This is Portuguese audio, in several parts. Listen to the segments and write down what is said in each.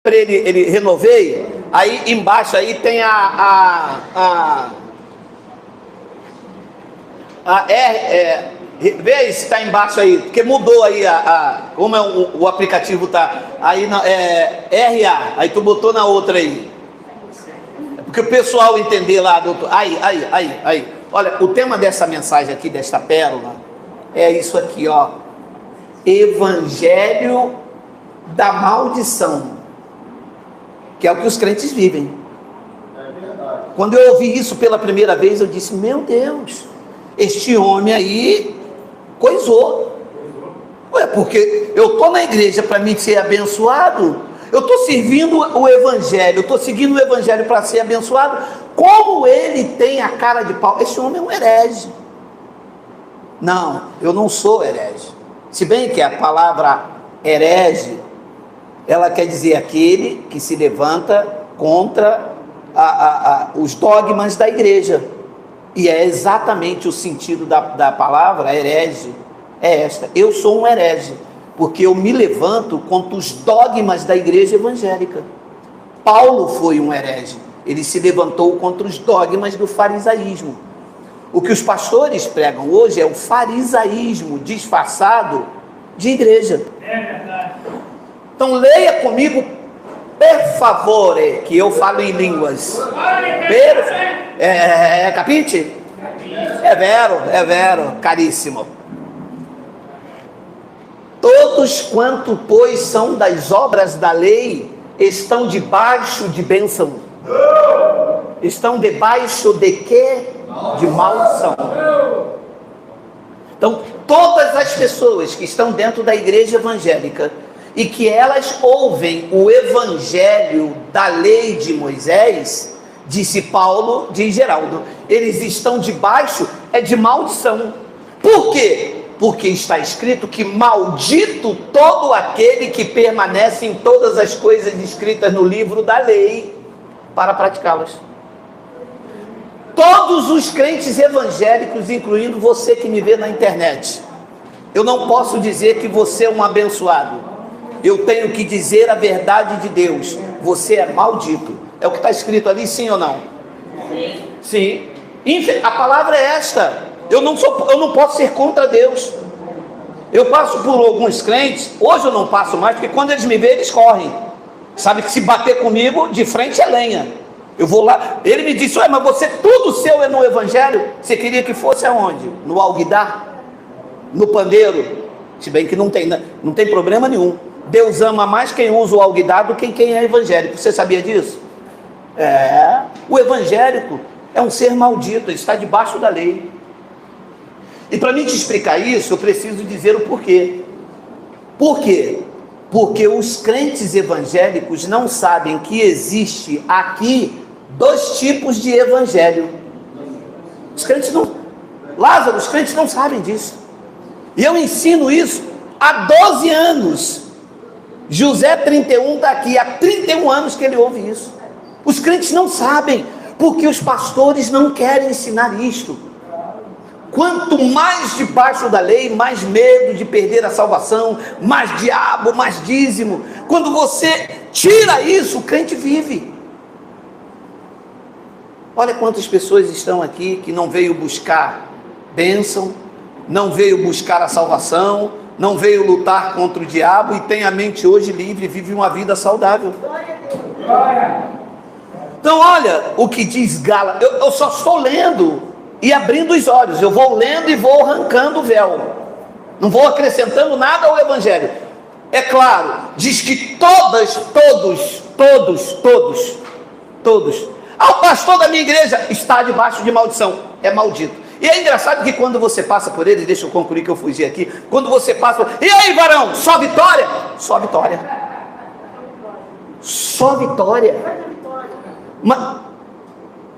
para ele renovei, aí embaixo aí tem vê se está embaixo aí, porque mudou aí como o aplicativo tá aí RA, aí tu botou na outra aí, porque o pessoal entender lá, doutor, aí, olha, o tema dessa mensagem aqui, desta pérola, é isso aqui, ó, Evangelho da maldição, que é o que os crentes vivem. Quando eu ouvi isso pela primeira vez, eu disse, meu Deus, este homem aí coisou. Ué, porque eu estou na igreja para me ser abençoado, eu estou servindo o evangelho, eu estou seguindo o evangelho para ser abençoado, como ele tem a cara de pau? Esse homem é um herege. Não, eu não sou herege, se bem que a palavra herege, ela quer dizer aquele que se levanta contra os dogmas da igreja, e é exatamente o sentido da palavra herege, é esta, eu sou um herege, porque eu me levanto contra os dogmas da igreja evangélica. Paulo foi um herege, ele se levantou contra os dogmas do farisaísmo. O que os pastores pregam hoje é o farisaísmo disfarçado de igreja. É verdade. Então leia comigo, per favore, que eu falo em línguas. Capite? É vero, caríssimo. Todos quanto, pois, são das obras da lei, estão debaixo de bênção. Estão debaixo de quê? De maldição. Então, todas as pessoas que estão dentro da igreja evangélica e que elas ouvem o evangelho da lei de Moisés, disse Paulo, diz Geraldo, eles estão debaixo de maldição. Por quê? Porque está escrito que maldito todo aquele que permanece em todas as coisas escritas no livro da lei para praticá-las. Todos os crentes evangélicos, incluindo você que me vê na internet, eu não posso dizer que você é um abençoado, eu tenho que dizer a verdade de Deus, você é maldito. É o que está escrito ali, sim ou não? Sim. A palavra é esta. Eu não posso ser contra Deus. Eu passo por alguns crentes, hoje eu não passo mais, porque quando eles me veem, eles correm. Sabe que se bater comigo, de frente é lenha. Eu vou lá, ele me disse, mas você, tudo seu é no evangelho? Você queria que fosse aonde? No alguidar? No pandeiro? Se bem que não tem problema nenhum. Deus ama mais quem usa o alguidar do que quem é evangélico. Você sabia disso? O evangélico é um ser maldito, ele está debaixo da lei. E para mim te explicar isso, eu preciso dizer o porquê. Por quê? Porque os crentes evangélicos não sabem que existe aqui dois tipos de evangelho. Os crentes não, Lázaro, os crentes não sabem disso. E eu ensino isso há 12 anos. José 31 está aqui, há 31 anos que ele ouve isso. Os crentes não sabem, porque os pastores não querem ensinar isto. Quanto mais debaixo da lei, mais medo de perder a salvação, mais diabo, mais dízimo. Quando você tira isso, o crente vive. Olha quantas pessoas estão aqui que não veio buscar bênção, não veio buscar a salvação, não veio lutar contra o diabo e tem a mente hoje livre, vive uma vida saudável. Então olha o que diz Gálatas, eu só estou lendo e abrindo os olhos, eu vou lendo e vou arrancando o véu, não vou acrescentando nada ao evangelho. É claro, diz que todos, o pastor da minha igreja está debaixo de maldição, é maldito. E é engraçado que quando você passa por ele, deixa eu concluir que eu fugi aqui, quando você passa, e aí varão, só vitória? Só vitória. Só vitória.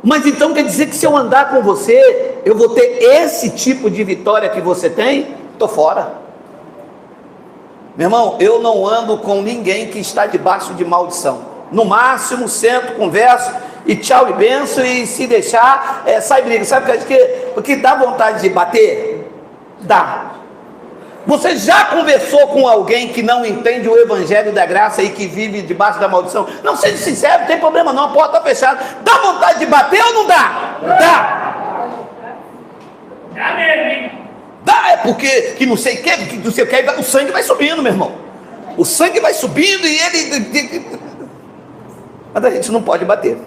Mas então quer dizer que se eu andar com você, eu vou ter esse tipo de vitória que você tem? Estou fora. Meu irmão, eu não ando com ninguém que está debaixo de maldição. No máximo, sento, converso, e tchau e benção, e se deixar, sai briga. Sabe o que dá vontade de bater? Dá. Você já conversou com alguém que não entende o evangelho da graça e que vive debaixo da maldição? Não, seja sincero, não tem problema não, a porta está fechada. Dá vontade de bater ou não dá? Dá. Dá mesmo, hein? Dá, é porque que não sei o que, o sangue vai subindo, meu irmão. O sangue vai subindo e ele... Mas a gente não pode bater.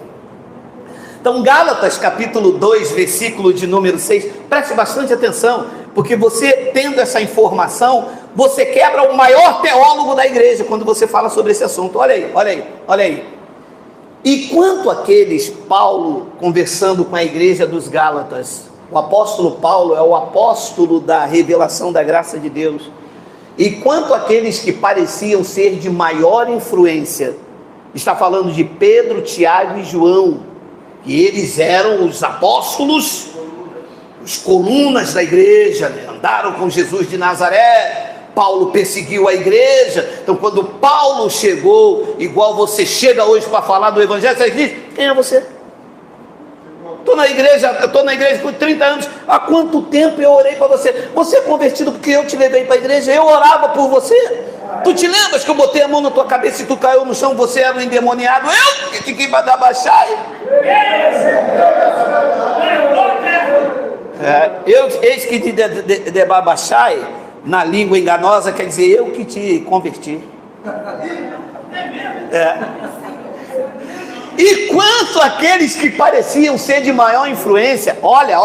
Então, Gálatas capítulo 2, versículo de número 6, preste bastante atenção, porque você tendo essa informação, você quebra o maior teólogo da igreja, quando você fala sobre esse assunto. Olha aí, olha aí, olha aí. E quanto àqueles, Paulo conversando com a igreja dos Gálatas, o apóstolo Paulo é o apóstolo da revelação da graça de Deus, e quanto àqueles que pareciam ser de maior influência, está falando de Pedro, Tiago e João, e eles eram os apóstolos, os colunas da igreja, né? Andaram com Jesus de Nazaré. Paulo perseguiu a igreja. Então, quando Paulo chegou, igual você chega hoje para falar do evangelho, você diz: quem é você? Estou na igreja por 30 anos. Há quanto tempo eu orei para você? Você é convertido porque eu te levei para a igreja, eu orava por você. Tu te lembras que eu botei a mão na tua cabeça e tu caiu no chão, você era um endemoniado? Eu que te quis dar baixar. Eis que de babachai, na língua enganosa, quer dizer eu que te converti. E quanto àqueles que pareciam ser de maior influência, olha,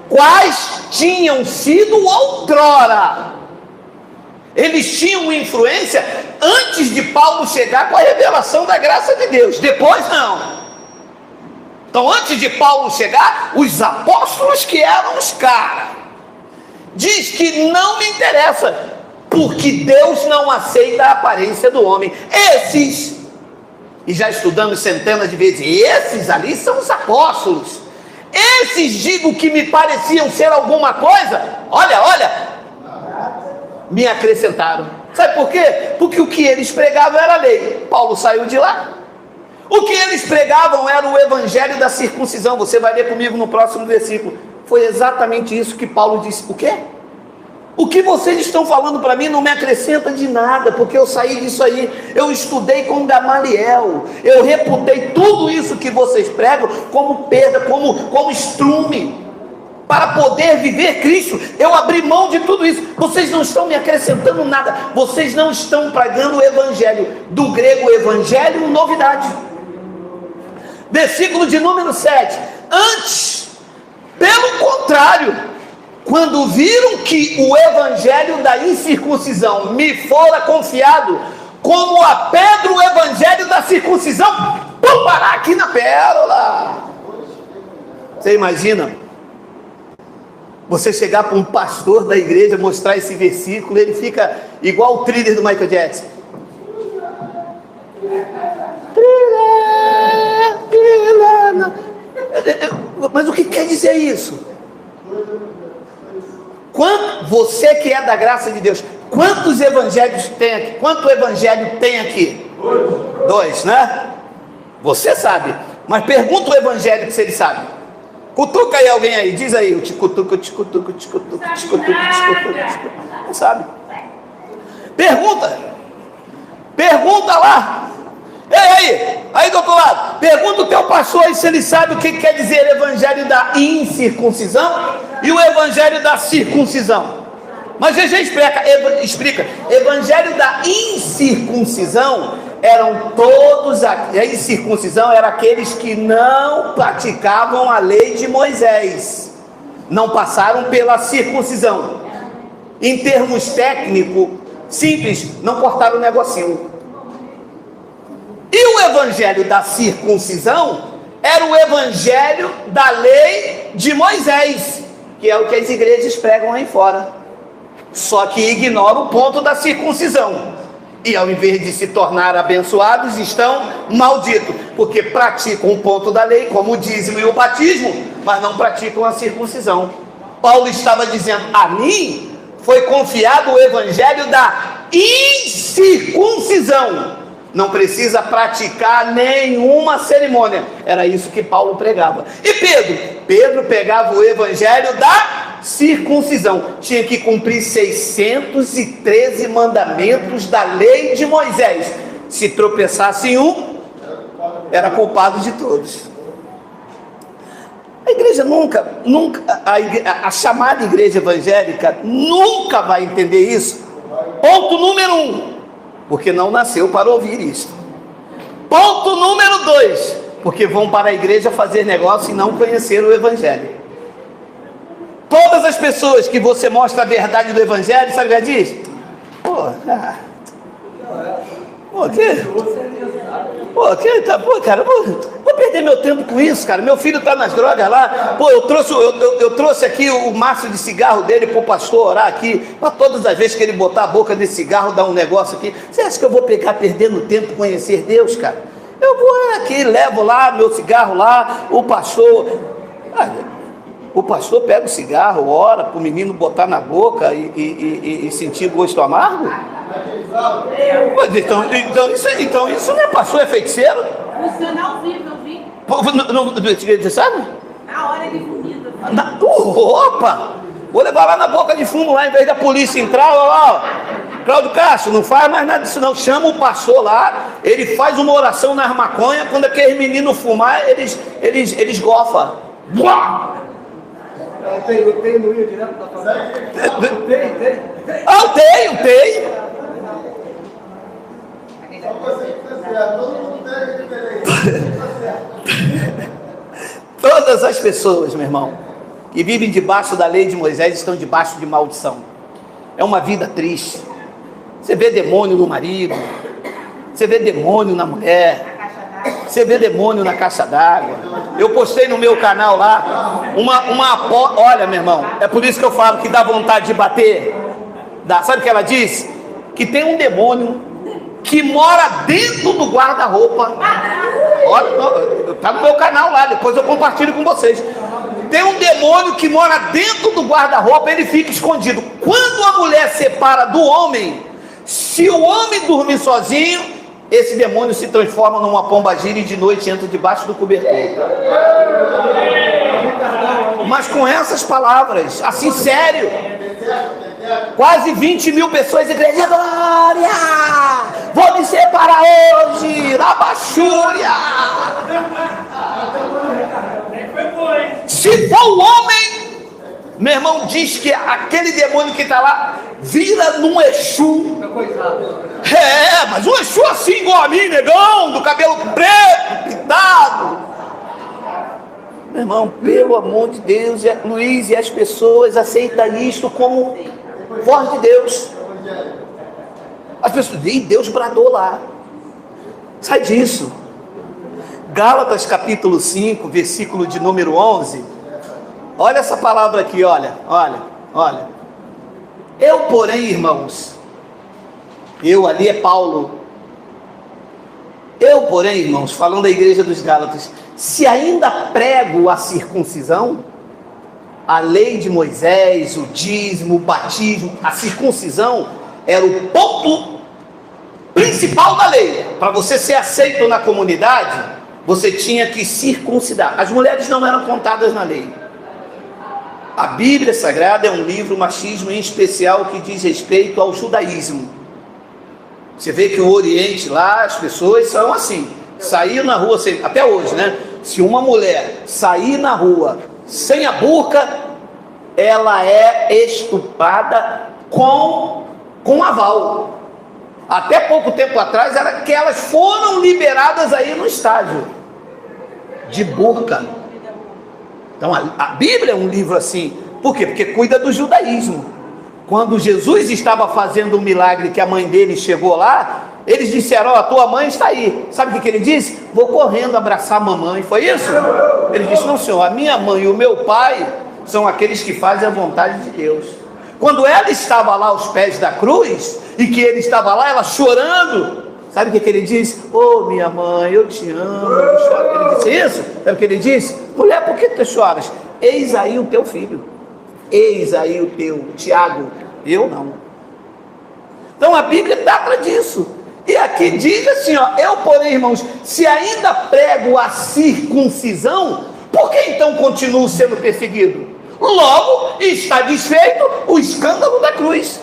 quais tinham sido outrora. Eles tinham influência antes de Paulo chegar com a revelação da graça de Deus, depois não. Então, antes de Paulo chegar, os apóstolos que eram os caras, diz que não me interessa, porque Deus não aceita a aparência do homem. Esses, e já estudamos centenas de vezes, esses ali são os apóstolos. Esses, digo que me pareciam ser alguma coisa, olha, me acrescentaram. Sabe por quê? Porque o que eles pregavam era a lei. Paulo saiu de lá. O que eles pregavam era o evangelho da circuncisão. Você vai ler comigo no próximo versículo. Foi exatamente isso que Paulo disse. O quê? O que vocês estão falando para mim não me acrescenta de nada, porque eu saí disso aí, eu estudei com Gamaliel, eu reputei tudo isso que vocês pregam como perda, como estrume, para poder viver Cristo. Eu abri mão de tudo isso. Vocês não estão me acrescentando nada, vocês não estão pregando o evangelho, do grego evangelho, novidade. Versículo de número 7, antes, pelo contrário, quando viram que o evangelho da incircuncisão me fora confiado, como a Pedro o evangelho da circuncisão, vamos parar aqui na pérola. Você imagina você chegar para um pastor da igreja, mostrar esse versículo, ele fica igual o thriller do Michael Jackson. Mas o que quer dizer isso? Você que é da graça de Deus, quantos evangelhos tem aqui? Quanto evangelho tem aqui? 2, né? Você sabe, mas pergunta o evangelho se ele sabe. Cutuca aí alguém aí, diz aí, eu te cutuco, te cutuco, te cutuco, te cutuco, te cutuco. Não sabe? Pergunta lá. Ei, aí do outro lado, pergunta o teu pastor aí se ele sabe o que quer dizer evangelho da incircuncisão e o evangelho da circuncisão. Mas já explica, evangelho da incircuncisão eram todos, a incircuncisão era aqueles que não praticavam a lei de Moisés, não passaram pela circuncisão. Em termos técnicos simples, não cortaram o negocinho. E o evangelho da circuncisão era o evangelho da lei de Moisés, que é o que as igrejas pregam aí fora, só que ignora o ponto da circuncisão, e ao invés de se tornar abençoados, estão malditos, porque praticam o ponto da lei, como o dízimo e o batismo, mas não praticam a circuncisão. Paulo estava dizendo, a mim foi confiado o evangelho da incircuncisão, não precisa praticar nenhuma cerimônia. Era isso que Paulo pregava. E Pedro pegava o evangelho da circuncisão. Tinha que cumprir 613 mandamentos da lei de Moisés. Se tropeçasse em um, era culpado de todos. A igreja nunca, a chamada igreja evangélica nunca vai entender isso. Ponto número 1, porque não nasceu para ouvir isso. Ponto número 2, porque vão para a igreja fazer negócio e não conhecer o evangelho. Todas as pessoas que você mostra a verdade do evangelho, sabe o que ela diz? Cara, vou perder meu tempo com isso, cara. Meu filho está nas drogas lá. Eu trouxe aqui o maço de cigarro dele para o pastor orar aqui. Para todas as vezes que ele botar a boca nesse cigarro, dar um negócio aqui. Você acha que eu vou pegar perdendo tempo conhecer Deus, cara? Eu vou aqui, levo lá meu cigarro lá, o pastor pega o cigarro, ora para o menino botar na boca e sentir gosto amargo? Então isso não é pastor, é feiticeiro? Funciona ao vivo, eu vi. Você sabe? Na hora de comida. Opa! Vou levar lá na boca de fumo, lá em vez da polícia entrar, ó. Cláudio Castro, não faz mais nada disso não. Chama o pastor lá, ele faz uma oração nas maconhas, quando aqueles meninos fumar, eles gofam. Eu tenho no Rio direto da família. Eu tenho. Todas as pessoas, meu irmão, que vivem debaixo da lei de Moisés estão debaixo de maldição. É uma vida triste. Você vê demônio no marido, você vê demônio na mulher, você vê demônio na caixa d'água. Eu postei no meu canal lá olha, meu irmão, é por isso que eu falo que dá vontade de bater. Sabe o que ela diz? Que tem um demônio que mora dentro do guarda-roupa. Olha, tá no meu canal lá, depois eu compartilho com vocês. Tem um demônio que mora dentro do guarda-roupa, ele fica escondido. Quando a mulher separa do homem, se o homem dormir sozinho, esse demônio se transforma numa pombagira e de noite entra debaixo do cobertor. Mas com essas palavras, assim sério, quase 20 mil pessoas, igreja, glória, vou me separar hoje, na baixúria. Se for o homem, meu irmão, diz que aquele demônio que está lá vira num Exu. Mas um Exu assim igual a mim, negão, do cabelo preto, pintado. Meu irmão, pelo amor de Deus, Luiz, e as pessoas aceitam isto como voz de Deus. As pessoas dizem, Deus bradou lá. Sai disso. Gálatas capítulo 5, versículo de número 11. Olha essa palavra aqui, olha. Eu, porém, irmãos, ali é Paulo. Eu, porém, irmãos, falando da igreja dos Gálatas, se ainda prego a circuncisão, a lei de Moisés, o dízimo, o batismo, a circuncisão era o ponto principal da lei. Para você ser aceito na comunidade, você tinha que circuncidar. As mulheres não eram contadas na lei. A Bíblia Sagrada é um livro, machismo em especial, que diz respeito ao judaísmo. Você vê que o Oriente lá, as pessoas são assim, sair na rua, até hoje, né? Se uma mulher sair na rua sem a burca, ela é estuprada com aval. Até pouco tempo atrás, era que elas foram liberadas aí no estádio de burca. Então a Bíblia é um livro assim. Por quê? Porque cuida do judaísmo. Quando Jesus estava fazendo um milagre, que a mãe dele chegou lá, eles disseram, a tua mãe está aí. Sabe o que ele disse? Vou correndo abraçar a mamãe. Foi isso? Ele disse, não, senhor, a minha mãe e o meu pai são aqueles que fazem a vontade de Deus. Quando ela estava lá aos pés da cruz, e que ele estava lá, ela chorando, sabe o que ele disse? Minha mãe, eu te amo, eu choro. Ele disse isso? Sabe o que ele disse? Mulher, por que tu choras? Eis aí o teu filho. Eis aí o teu Tiago. Eu não. Então a Bíblia trata disso. E aqui diz assim, eu, porém, irmãos, se ainda prego a circuncisão, por que então continuo sendo perseguido? Logo, está desfeito o escândalo da cruz.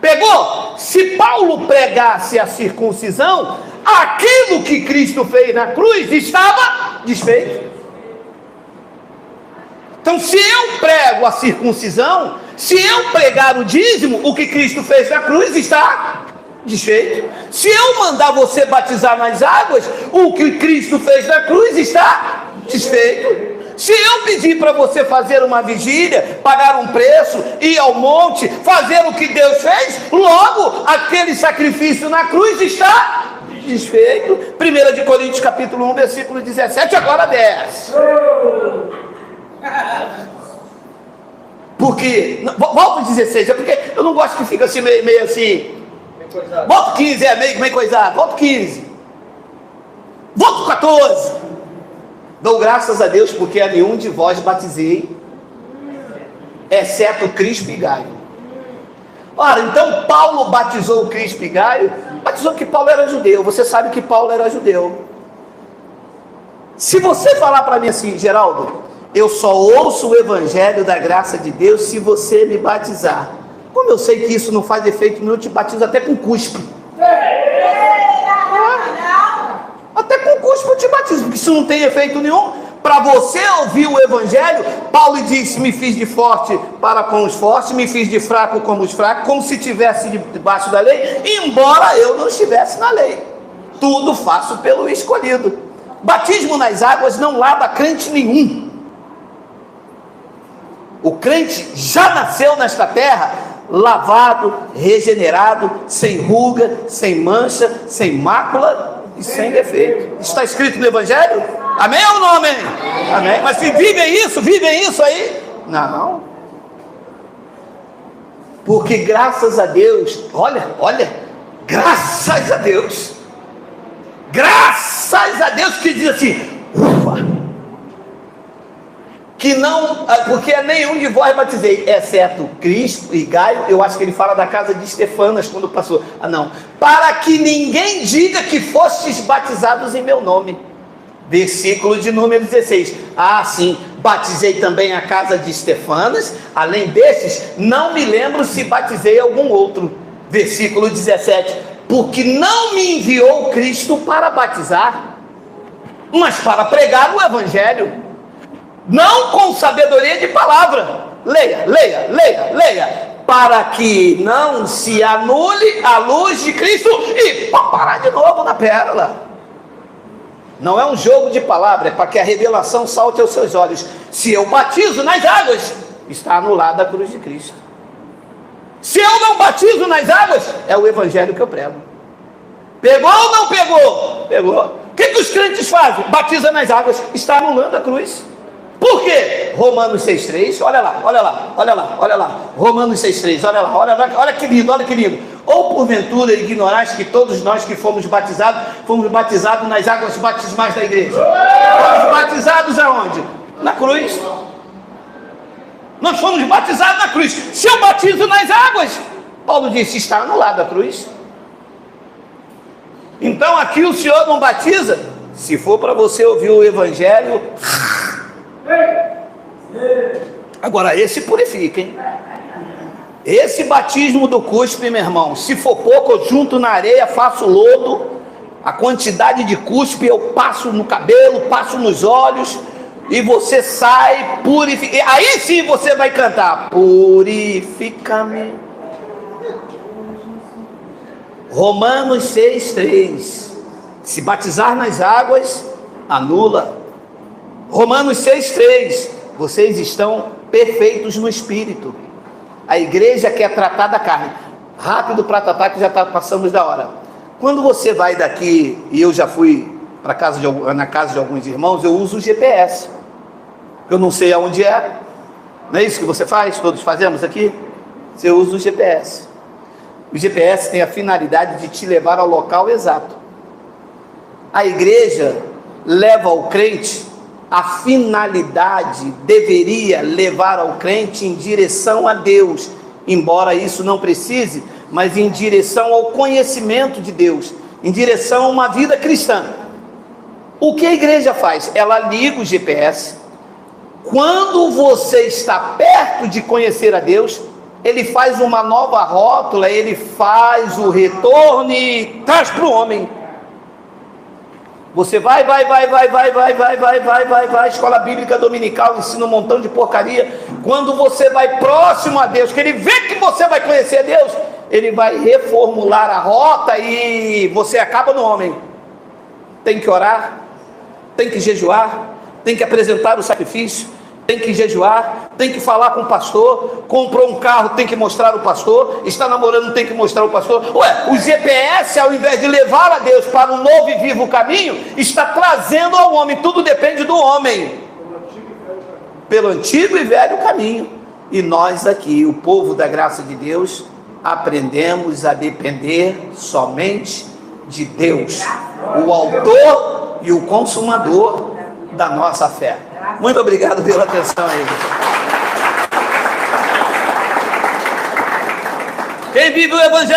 Pegou? Se Paulo pregasse a circuncisão, aquilo que Cristo fez na cruz estava desfeito. Então, se eu prego a circuncisão, se eu pregar o dízimo, o que Cristo fez na cruz está desfeito. Se eu mandar você batizar nas águas, o que Cristo fez na cruz está desfeito. Se eu pedir para você fazer uma vigília, pagar um preço, ir ao monte, fazer o que Deus fez, logo aquele sacrifício na cruz está desfeito. 1 de Coríntios capítulo 1, versículo 17, agora 10. Porque, volta o 16, é porque eu não gosto que fica assim meio assim. Volta o 15, meio coisado. Volta o 15. Volta o 14. Dou graças a Deus porque a nenhum de vós batizei, exceto Crispo e Gaio. Ora, então Paulo batizou o Crispo e Gaio, batizou que Paulo era judeu. Você sabe que Paulo era judeu. Se você falar para mim assim, Geraldo, eu só ouço o evangelho da graça de Deus se você me batizar. Como eu sei que isso não faz efeito nenhum, eu te batizo até com cuspe. Até com cuspe eu te batizo, porque isso não tem efeito nenhum. Para você ouvir o evangelho, Paulo disse: me fiz de forte para com os fortes, me fiz de fraco como os fracos, como se estivesse debaixo da lei, embora eu não estivesse na lei. Tudo faço pelo escolhido. Batismo nas águas não lava crente nenhum. O crente já nasceu nesta terra lavado, regenerado, sem ruga, sem mancha, sem mácula e sem defeito. Está escrito no evangelho? Amém ou não amém? Amém. Mas se vivem isso aí? Não. Porque graças a Deus, olha, graças a Deus que diz assim, ufa, que não, porque nenhum de vós batizei, exceto Crispo e Gaio. Eu acho que ele fala da casa de Estefanas quando passou. Não. Para que ninguém diga que fostes batizados em meu nome. Versículo de número 16. Sim, batizei também a casa de Estefanas. Além destes, não me lembro se batizei algum outro. Versículo 17. Porque não me enviou Cristo para batizar, mas para pregar o evangelho. Não com sabedoria de palavra. Leia. Para que não se anule a luz de Cristo e parar de novo na pérola. Não é um jogo de palavra, é para que a revelação salte aos seus olhos. Se eu batizo nas águas, está anulada a cruz de Cristo. Se eu não batizo nas águas, é o evangelho que eu prego. Pegou ou não pegou? Pegou. O que os crentes fazem? Batiza nas águas, está anulando a cruz. Por quê? Romanos 6,3, olha lá. Romanos 6,3, olha que lindo. Ou porventura ignorais que todos nós que fomos batizados nas águas batismais da igreja. Fomos batizados aonde? Na cruz. Nós fomos batizados na cruz. Se eu batizo nas águas, Paulo disse, está anulada a cruz. Então aqui o Senhor não batiza. Se for para você ouvir o evangelho, agora esse purifica, hein? Esse batismo do cuspe, meu irmão, se for pouco eu junto na areia, faço lodo, a quantidade de cuspe eu passo no cabelo, passo nos olhos, e você sai purificado. Aí sim você vai cantar, purifica-me. Romanos 6,3, se batizar nas águas, anula. Romanos 6,3, vocês estão perfeitos no Espírito. A igreja quer tratar da carne. Rápido para tratar, que já passamos da hora. Quando você vai daqui, e eu já fui na casa de alguns irmãos, eu uso o GPS. Eu não sei aonde é. Não é isso que você faz? Todos fazemos aqui? Você usa o GPS. O GPS tem a finalidade de te levar ao local exato. A igreja leva ao crente, a finalidade deveria levar ao crente em direção a Deus, embora isso não precise, mas em direção ao conhecimento de Deus, em direção a uma vida cristã. O que a igreja faz? Ela liga o GPS, Quando você está perto de conhecer a Deus, Ele faz uma nova rótula, Ele faz o retorno e traz para o homem. Você vai, escola bíblica dominical, ensina um montão de porcaria. Quando você vai próximo a Deus, que Ele vê que você vai conhecer a Deus, Ele vai reformular a rota e você acaba no homem. Tem que orar, tem que jejuar, tem que apresentar o sacrifício, tem que jejuar, tem que falar com o pastor, comprou um carro, tem que mostrar o pastor, está namorando, tem que mostrar o pastor. Ué, o GPS, ao invés de levar a Deus para um novo e vivo caminho, está trazendo ao homem. Tudo depende do homem, pelo antigo e velho caminho. E nós aqui, o povo da graça de Deus, aprendemos a depender somente de Deus, o autor e o consumador da nossa fé. Muito obrigado pela atenção aí. Quem vive o Evangelho